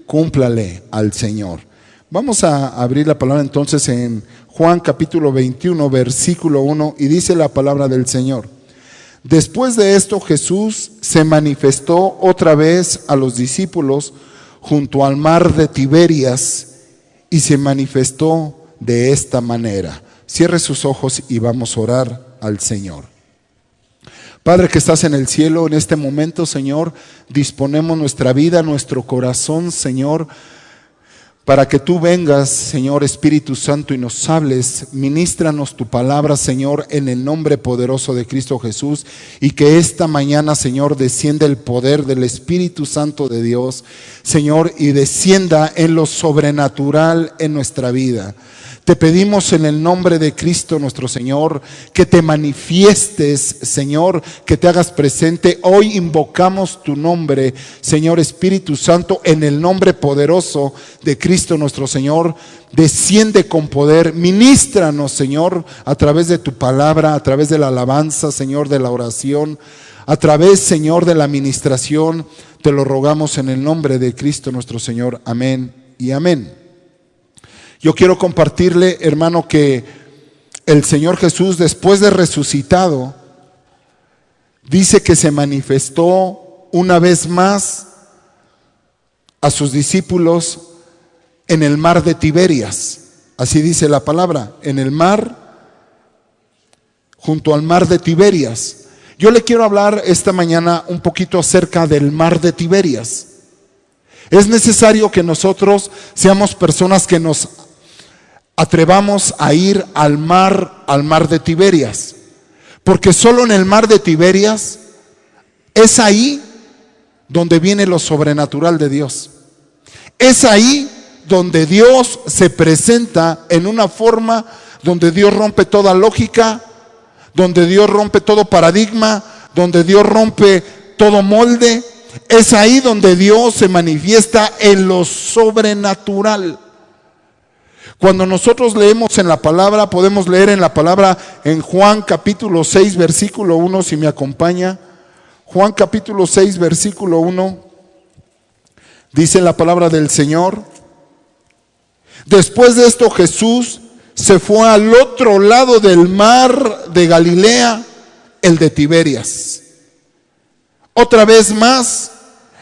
cúmplale al Señor. Vamos a abrir la palabra entonces en Juan capítulo 21, versículo 1, y dice la palabra del Señor. Después de esto Jesús se manifestó otra vez a los discípulos junto al mar de Tiberias y se manifestó de esta manera. Cierre sus ojos y vamos a orar al Señor. Padre que estás en el cielo, en este momento, Señor, disponemos nuestra vida, nuestro corazón, Señor, para que tú vengas, Señor Espíritu Santo, y nos hables. Ministranos tu palabra, Señor, en el nombre poderoso de Cristo Jesús, y que esta mañana, Señor, descienda el poder del Espíritu Santo de Dios, Señor, y descienda en lo sobrenatural en nuestra vida. Te pedimos en el nombre de Cristo nuestro Señor, que te manifiestes, Señor, que te hagas presente. Hoy invocamos tu nombre, Señor Espíritu Santo, en el nombre poderoso de Cristo nuestro Señor. Desciende con poder, ministranos, Señor, a través de tu palabra, a través de la alabanza, Señor, de la oración, a través, Señor, de la administración. Te lo rogamos en el nombre de Cristo nuestro Señor. Amén y amén. Yo quiero compartirle, hermano, que el Señor Jesús, después de resucitado, dice que se manifestó una vez más a sus discípulos en el mar de Tiberias. Así dice la palabra, en el mar, junto al mar de Tiberias. Yo le quiero hablar esta mañana un poquito acerca del mar de Tiberias. Es necesario que nosotros seamos personas que nos atrevamos a ir al mar de Tiberias, porque solo en el mar de Tiberias es ahí donde viene lo sobrenatural de Dios. Es ahí donde Dios se presenta en una forma donde Dios rompe toda lógica, donde Dios rompe todo paradigma, donde Dios rompe todo molde. Es ahí donde Dios se manifiesta en lo sobrenatural. Cuando nosotros leemos en la palabra, podemos leer en la palabra en Juan capítulo 6, versículo 1, si me acompaña. Juan capítulo 6, versículo 1, dice la palabra del Señor. Después de esto Jesús se fue al otro lado del mar de Galilea, el de Tiberias. Otra vez más,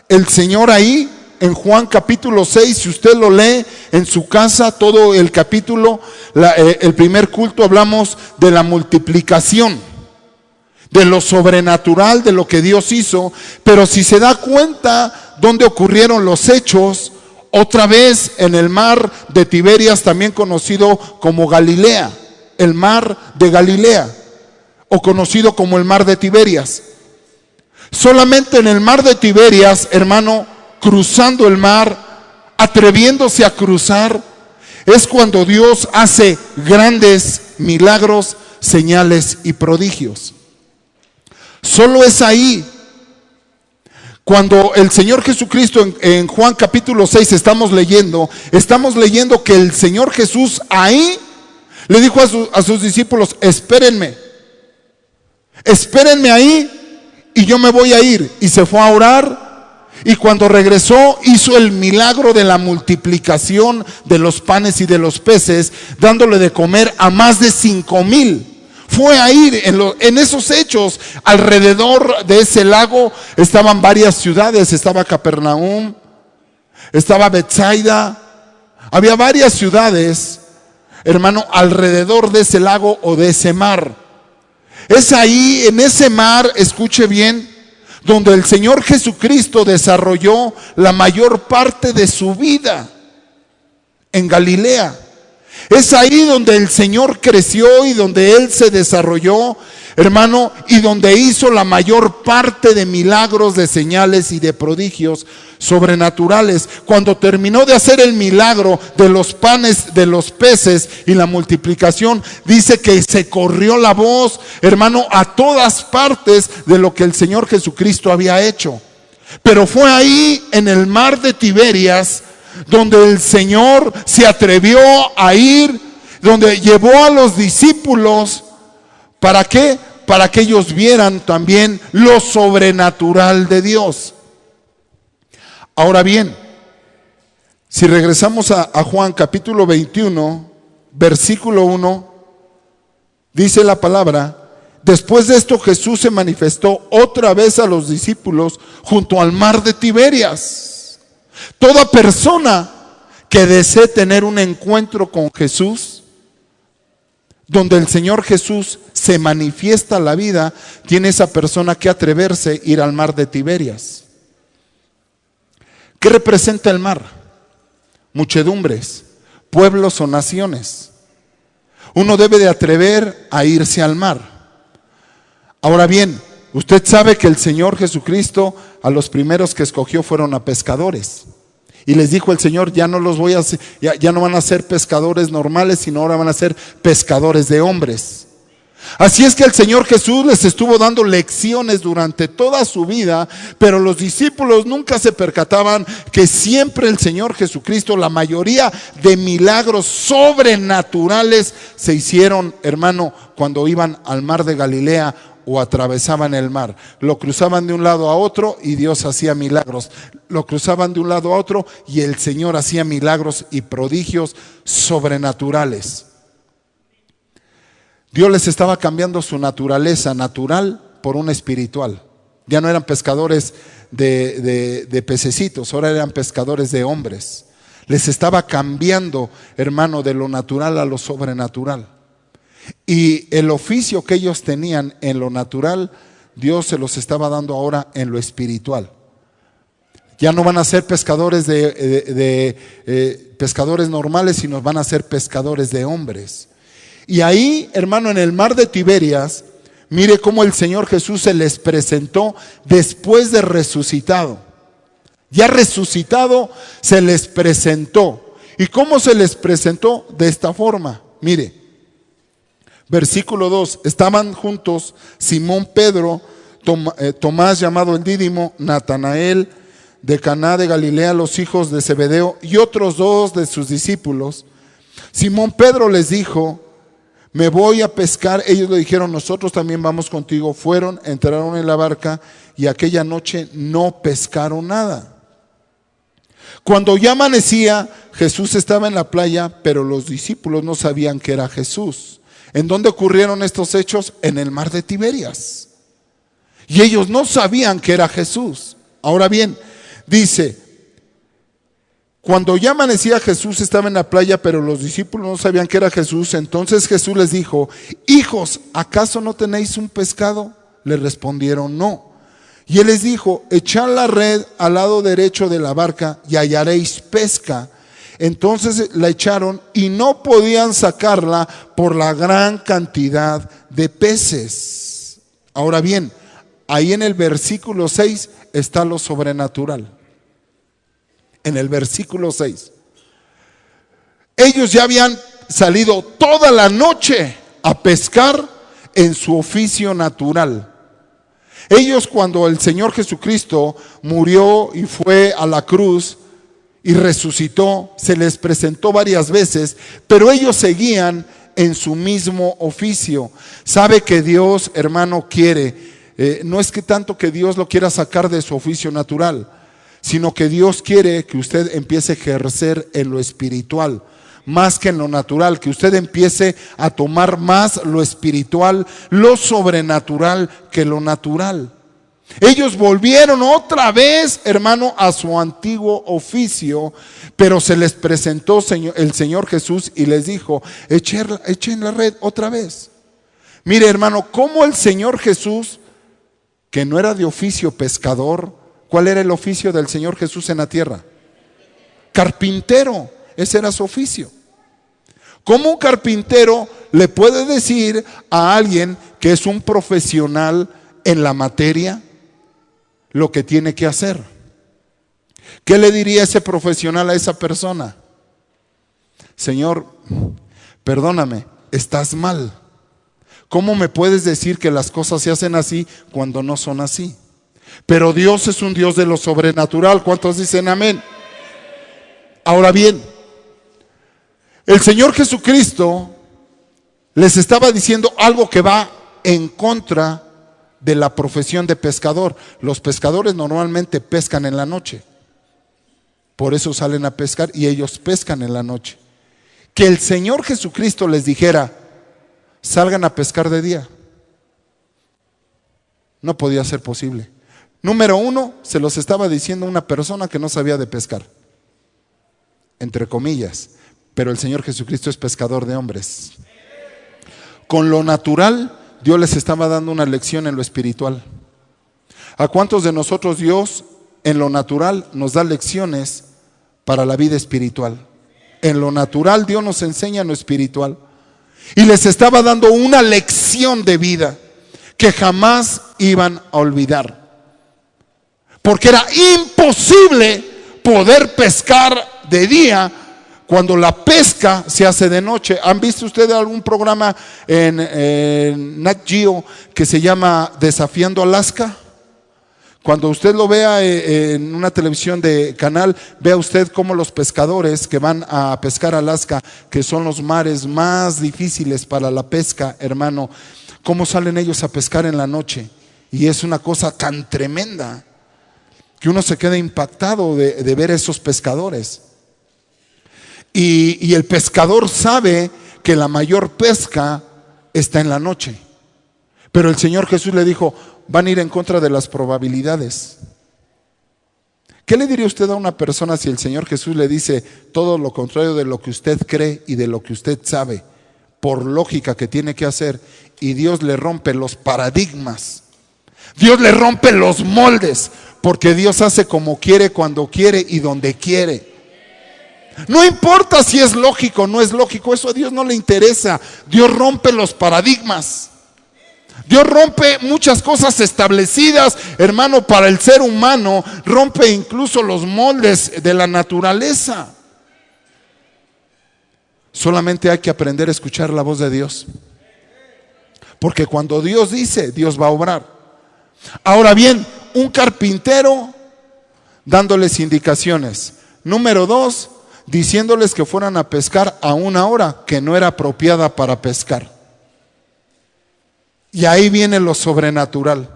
el Señor ahí, en Juan capítulo 6, si usted lo lee en su casa, todo el capítulo, el primer culto hablamos de la multiplicación, de lo sobrenatural, de lo que Dios hizo. Pero si se da cuenta dónde ocurrieron los hechos, otra vez en el mar de Tiberias, también conocido como Galilea, el mar de Galilea, o conocido como el mar de Tiberias. Solamente en el mar de Tiberias, hermano, cruzando el mar, atreviéndose a cruzar, es cuando Dios hace grandes milagros, señales y prodigios. Solo es ahí. Cuando el Señor Jesucristo en Juan capítulo 6 estamos leyendo que el Señor Jesús ahí le dijo a sus discípulos: espérenme ahí y yo me voy a ir. Y se fue a orar. Y cuando regresó, hizo el milagro de la multiplicación de los panes y de los peces, dándole de comer a más de 5,000. Fue a ir en esos hechos. Alrededor de ese lago estaban varias ciudades. Estaba Capernaum, estaba Betsaida. Había varias ciudades, hermano, alrededor de ese lago o de ese mar. Es ahí, en ese mar, escuche bien, donde el Señor Jesucristo desarrolló la mayor parte de su vida, en Galilea. Es ahí donde el Señor creció y donde Él se desarrolló, hermano, y donde hizo la mayor parte de milagros, de señales y de prodigios sobrenaturales. Cuando terminó de hacer el milagro de los panes, de los peces y la multiplicación, dice que se corrió la voz, hermano, a todas partes de lo que el Señor Jesucristo había hecho. Pero fue ahí en el mar de Tiberias donde el Señor se atrevió a ir, donde llevó a los discípulos. ¿Para qué? Para que ellos vieran también lo sobrenatural de Dios. Ahora bien, Si regresamos a Juan capítulo 21, versículo 1, dice la palabra: después de esto Jesús se manifestó otra vez a los discípulos junto al mar de Tiberias. Toda persona que desee tener un encuentro con Jesús, donde el Señor Jesús se manifiesta a la vida, tiene esa persona que atreverse a ir al mar de Tiberias. ¿Qué representa el mar? Muchedumbres, pueblos o naciones. Uno debe de atrever a irse al mar. Ahora bien, usted sabe que el Señor Jesucristo a los primeros que escogió fueron a pescadores. Y les dijo el Señor: ya no los voy a hacer, ya no van a ser pescadores normales, sino ahora van a ser pescadores de hombres. Así es que el Señor Jesús les estuvo dando lecciones durante toda su vida, pero los discípulos nunca se percataban que siempre el Señor Jesucristo, la mayoría de milagros sobrenaturales se hicieron, hermano, cuando iban al mar de Galilea o atravesaban el mar. Lo cruzaban de un lado a otro y Dios hacía milagros. Lo cruzaban de un lado a otro y el Señor hacía milagros y prodigios sobrenaturales. Dios les estaba cambiando su naturaleza natural por una espiritual. Ya no eran pescadores de pececitos, ahora eran pescadores de hombres. Les estaba cambiando, hermano, de lo natural a lo sobrenatural. Y el oficio que ellos tenían en lo natural, Dios se los estaba dando ahora en lo espiritual. Ya no van a ser pescadores pescadores normales, sino van a ser pescadores de hombres. Y ahí, hermano, en el mar de Tiberias, mire cómo el Señor Jesús se les presentó después de resucitado. Ya resucitado se les presentó. ¿Y cómo se les presentó? De esta forma. Mire, versículo 2. Estaban juntos Simón Pedro, Tomás llamado el Dídimo, Natanael de Caná de Galilea, los hijos de Zebedeo y otros dos de sus discípulos. Simón Pedro les dijo: me voy a pescar. Ellos le dijeron: nosotros también vamos contigo. Fueron, entraron en la barca y aquella noche no pescaron nada. Cuando ya amanecía, Jesús estaba en la playa, pero los discípulos no sabían que era Jesús. ¿En dónde ocurrieron estos hechos? En el mar de Tiberias. Y ellos no sabían que era Jesús. Ahora bien, dice: cuando ya amanecía, Jesús estaba en la playa, pero los discípulos no sabían que era Jesús. Entonces Jesús les dijo: hijos, ¿acaso no tenéis un pescado? Le respondieron: no. Y él les dijo: echad la red al lado derecho de la barca y hallaréis pesca. Entonces la echaron y no podían sacarla por la gran cantidad de peces. Ahora bien, ahí en el versículo 6 está lo sobrenatural. En el versículo 6. Ellos ya habían salido toda la noche a pescar en su oficio natural. Ellos, cuando el Señor Jesucristo murió y fue a la cruz y resucitó, se les presentó varias veces, pero ellos seguían en su mismo oficio. Sabe que Dios, hermano, quiere, no es que tanto que Dios lo quiera sacar de su oficio natural, sino que Dios quiere que usted empiece a ejercer en lo espiritual, más que en lo natural, que usted empiece a tomar más lo espiritual, lo sobrenatural que lo natural. Ellos volvieron otra vez, hermano, a su antiguo oficio, pero se les presentó el Señor Jesús y les dijo: echen la red otra vez. Mire, hermano, cómo el Señor Jesús, que no era de oficio pescador. ¿Cuál era el oficio del Señor Jesús en la tierra? Carpintero, ese era su oficio. ¿Cómo un carpintero le puede decir a alguien que es un profesional en la materia lo que tiene que hacer? ¿Qué le diría ese profesional a esa persona? Señor, perdóname, estás mal. ¿Cómo me puedes decir que las cosas se hacen así cuando no son así? Pero Dios es un Dios de lo sobrenatural. ¿Cuántos dicen amén? Ahora bien, el Señor Jesucristo les estaba diciendo algo que va en contra de la profesión de pescador. Los pescadores normalmente pescan en la noche. por eso salen a pescar y ellos pescan en la noche. Que el Señor Jesucristo les dijera, salgan a pescar de día, no podía ser posible. Número uno, se los estaba diciendo una persona que no sabía de pescar, entre comillas, pero el Señor Jesucristo es pescador de hombres. Con lo natural, Dios les estaba dando una lección en lo espiritual. ¿A cuántos de nosotros Dios en lo natural nos da lecciones para la vida espiritual? En lo natural Dios nos enseña en lo espiritual. Y les estaba dando una lección de vida que jamás iban a olvidar. Porque era imposible poder pescar de día cuando la pesca se hace de noche. ¿Han visto ustedes algún programa en Nat Geo que se llama Desafiando Alaska? Cuando usted lo vea en una televisión de canal, vea usted cómo los pescadores que van a pescar a Alaska, que son los mares más difíciles para la pesca, hermano, cómo salen ellos a pescar en la noche. Y es una cosa tan tremenda que uno se queda impactado de ver a esos pescadores. Y el pescador sabe que la mayor pesca está en la noche. Pero el Señor Jesús le dijo, van a ir en contra de las probabilidades. ¿Qué le diría usted a una persona si el Señor Jesús le dice todo lo contrario de lo que usted cree y de lo que usted sabe, por lógica que tiene que hacer, y Dios le rompe los paradigmas? Dios le rompe los moldes, porque Dios hace como quiere, cuando quiere y donde quiere. No importa si es lógico o no es lógico, eso a Dios no le interesa. Dios rompe los paradigmas. Dios rompe muchas cosas establecidas, hermano, para el ser humano. Rompe incluso los moldes de la naturaleza. Solamente hay que aprender a escuchar la voz de Dios. Porque cuando Dios dice, Dios va a obrar. Ahora bien, un carpintero dándoles indicaciones. Número 2, diciéndoles que fueran a pescar a una hora que no era apropiada para pescar. Y ahí viene lo sobrenatural.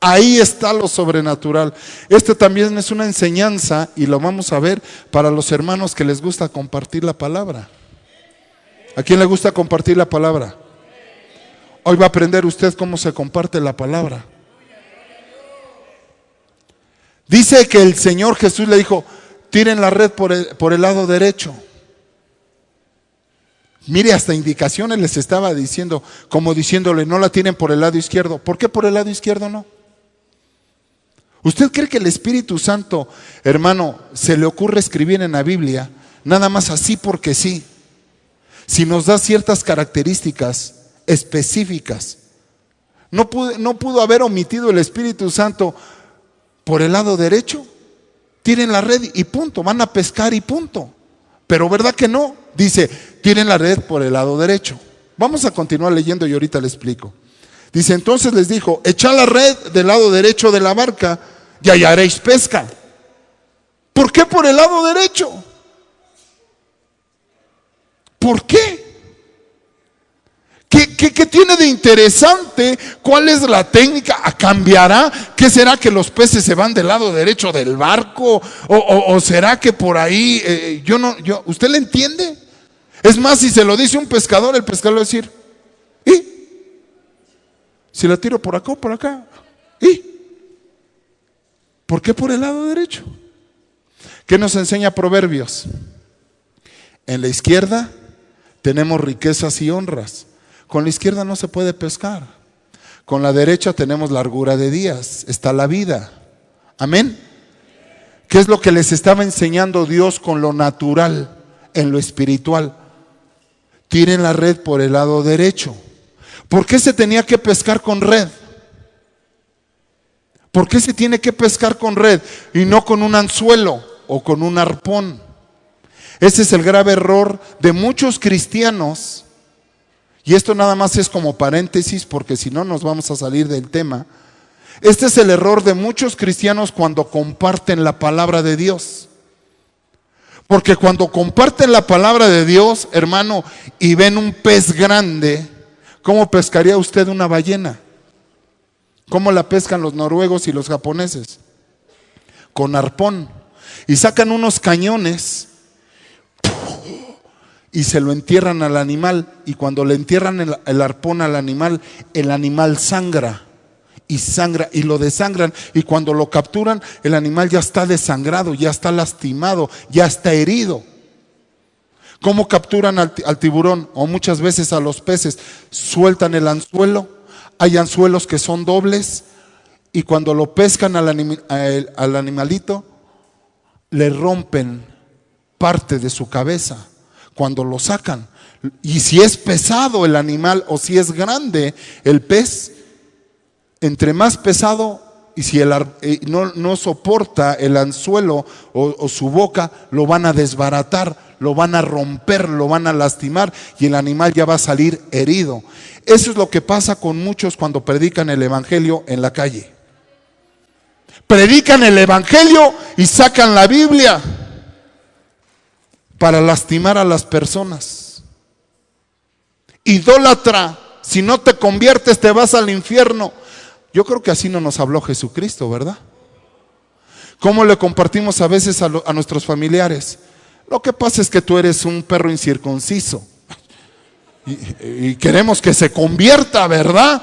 Ahí está lo sobrenatural. Este también es una enseñanza y lo vamos a ver para los hermanos que les gusta compartir la palabra. ¿A quién le gusta compartir la palabra? Hoy va a aprender usted cómo se comparte la palabra. Dice que el Señor Jesús le dijo, tiren la red por el lado derecho. Mire, hasta indicaciones les estaba diciendo, como diciéndole, no la tienen por el lado izquierdo. ¿Por qué por el lado izquierdo no? ¿Usted cree que el Espíritu Santo, hermano, se le ocurre escribir en la Biblia nada más así porque sí? Si nos da ciertas características específicas. No pudo haber omitido el Espíritu Santo por el lado derecho. Tiren la red y punto, van a pescar y punto. Pero ¿verdad que no? Dice, tiren la red por el lado derecho. Vamos a continuar leyendo y ahorita le explico. Dice, entonces les dijo, echad la red del lado derecho de la barca y hallaréis pesca. ¿Por qué por el lado derecho? ¿Por qué? ¿Qué tiene de interesante? ¿Cuál es la técnica? ¿Cambiará? ¿Qué será que los peces se van del lado derecho del barco? ¿O será que por ahí, ¿usted le entiende? Es más, si se lo dice un pescador, el pescador va a decir, ¿y? Si la tiro por acá o por acá, ¿y? ¿Por qué por el lado derecho? ¿Qué nos enseña Proverbios? En la izquierda tenemos riquezas y honras. Con la izquierda no se puede pescar. Con la derecha tenemos largura de días. Está la vida. Amén. ¿Qué es lo que les estaba enseñando Dios con lo natural, en lo espiritual? Tiren la red por el lado derecho. ¿Por qué se tenía que pescar con red? ¿Por qué se tiene que pescar con red y no con un anzuelo o con un arpón? Ese es el grave error de muchos cristianos. Y esto nada más es como paréntesis porque si no nos vamos a salir del tema. Este es el error de muchos cristianos cuando comparten la palabra de Dios. Porque cuando comparten la palabra de Dios, hermano, y ven un pez grande, ¿cómo pescaría usted una ballena? ¿Cómo la pescan los noruegos y los japoneses? Con arpón. y sacan unos cañones y se lo entierran al animal, y cuando le entierran el arpón al animal, el animal sangra y lo desangran, y cuando lo capturan, el animal ya está desangrado, ya está lastimado, ya está herido. ¿Cómo capturan al tiburón? O muchas veces a los peces, sueltan el anzuelo. Hay anzuelos que son dobles, y cuando lo pescan al animalito, le rompen parte de su cabeza cuando lo sacan. Y si es pesado el animal o si es grande el pez, entre más pesado, y si no soporta el anzuelo o su boca, lo van a desbaratar, lo van a romper, lo van a lastimar, y el animal ya va a salir herido. Eso es lo que pasa con muchos cuando predican el evangelio en la calle. Predican el evangelio y sacan la Biblia para lastimar a las personas. Idólatra, si no te conviertes te vas al infierno. Yo creo que así no nos habló Jesucristo, ¿verdad? ¿Cómo le compartimos a veces a nuestros familiares? Lo que pasa es que tú eres un perro incircunciso y queremos que se convierta, ¿verdad?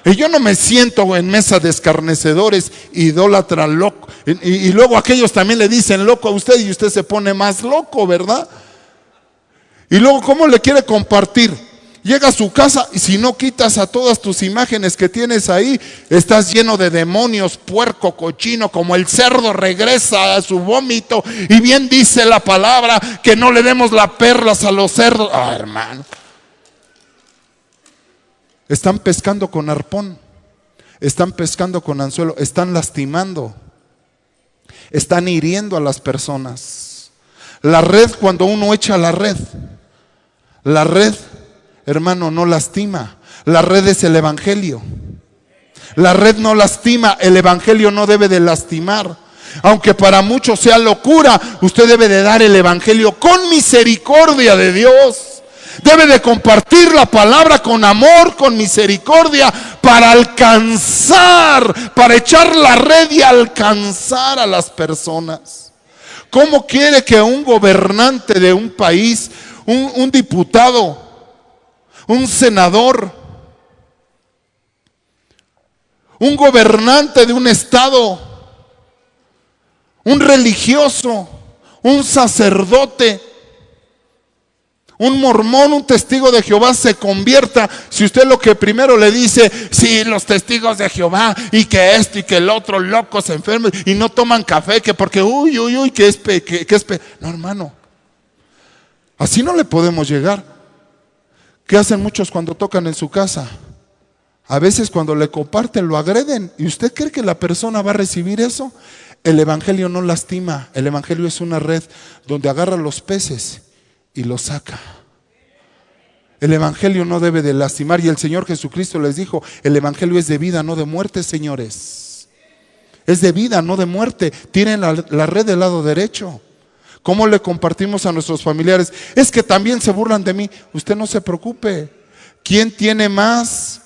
Y yo no me siento en mesa de escarnecedores, idólatra, loco. Y luego aquellos también le dicen loco a usted y usted se pone más loco, ¿verdad? Y luego, ¿cómo le quiere compartir? Llega a su casa y si no quitas a todas tus imágenes que tienes ahí, estás lleno de demonios, puerco, cochino, como el cerdo regresa a su vómito. Y bien dice la palabra que no le demos las perlas a los cerdos. Ah, hermano. Están pescando con arpón, están pescando con anzuelo, están lastimando, están hiriendo a las personas. La red, cuando uno echa la red, hermano, no lastima. La red es el evangelio. La red no lastima, el evangelio no debe de lastimar. Aunque para muchos sea locura, usted debe de dar el evangelio con misericordia de Dios. Debe de compartir la palabra con amor, con misericordia, para alcanzar, para echar la red y alcanzar a las personas. ¿Cómo quiere que un gobernante de un país, un diputado, un senador, un gobernante de un estado, un religioso, un sacerdote, un mormón, un testigo de Jehová se convierta, si usted lo que primero le dice, sí, los testigos de Jehová, y que esto y que el otro, locos, enfermos, y no toman café, que porque que es no, hermano, así no le podemos llegar. ¿Qué hacen muchos cuando tocan en su casa? A veces cuando le comparten lo agreden. ¿Y usted cree que la persona va a recibir eso? El evangelio no lastima. El evangelio es una red donde agarra los peces y los saca. El evangelio no debe de lastimar. Y el Señor Jesucristo les dijo, el evangelio es de vida, no de muerte, señores. Es de vida, no de muerte. Tiren la red del lado derecho. ¿Cómo le compartimos a nuestros familiares? Es que también se burlan de mí. Usted no se preocupe. ¿Quién tiene más?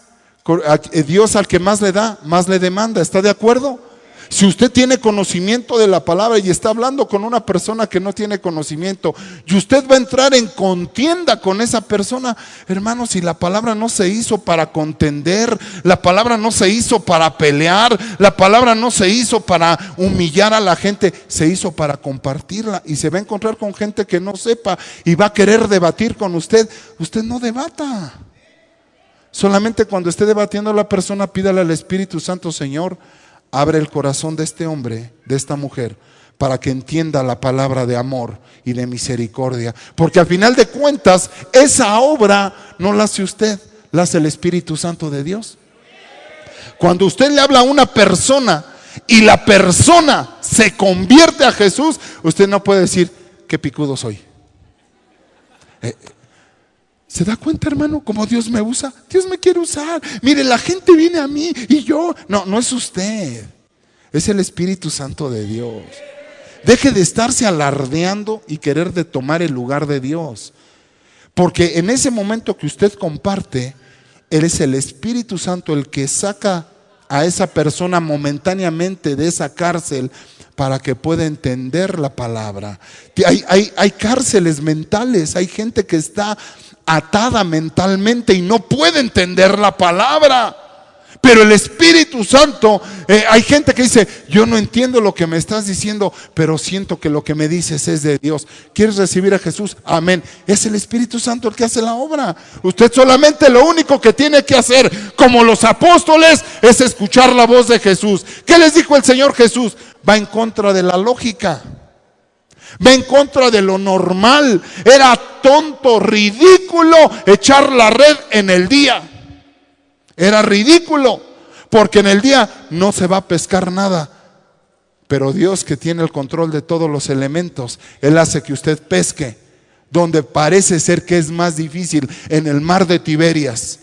Dios al que más le da, más le demanda. ¿Está de acuerdo? Si usted tiene conocimiento de la palabra y está hablando con una persona que no tiene conocimiento y usted va a entrar en contienda con esa persona, hermanos, si la palabra no se hizo para contender, la palabra no se hizo para pelear, la palabra no se hizo para humillar a la gente, se hizo para compartirla, y se va a encontrar con gente que no sepa y va a querer debatir con usted. Usted no debata. Solamente cuando esté debatiendo a la persona, pídale al Espíritu Santo: Señor, abre el corazón de este hombre, de esta mujer, para que entienda la palabra de amor y de misericordia. Porque al final de cuentas, esa obra no la hace usted, la hace el Espíritu Santo de Dios. Cuando usted le habla a una persona y la persona se convierte a Jesús, usted no puede decir: qué picudo soy. ¿Se da cuenta, hermano, cómo Dios me usa? Dios me quiere usar. Mire, la gente viene a mí y yo. No es usted. Es el Espíritu Santo de Dios. Deje de estarse alardeando y querer de tomar el lugar de Dios. Porque en ese momento que usted comparte, Él es el Espíritu Santo el que saca a esa persona momentáneamente de esa cárcel para que pueda entender la palabra. Hay cárceles mentales, hay gente que está atada mentalmente y no puede entender la palabra. Pero el Espíritu Santo, hay gente que dice, yo no entiendo lo que me estás diciendo, pero siento que lo que me dices es de Dios. ¿Quieres recibir a Jesús? Amén. Es el Espíritu Santo el que hace la obra. Usted solamente lo único que tiene que hacer, como los apóstoles, es escuchar la voz de Jesús. ¿Qué les dijo el Señor Jesús? Va en contra de la lógica. Va en contra de lo normal. Era tonto, ridículo echar la red en el día. Era ridículo, porque en el día no se va a pescar nada. Pero Dios, que tiene el control de todos los elementos, Él hace que usted pesque donde parece ser que es más difícil, en el mar de Tiberias.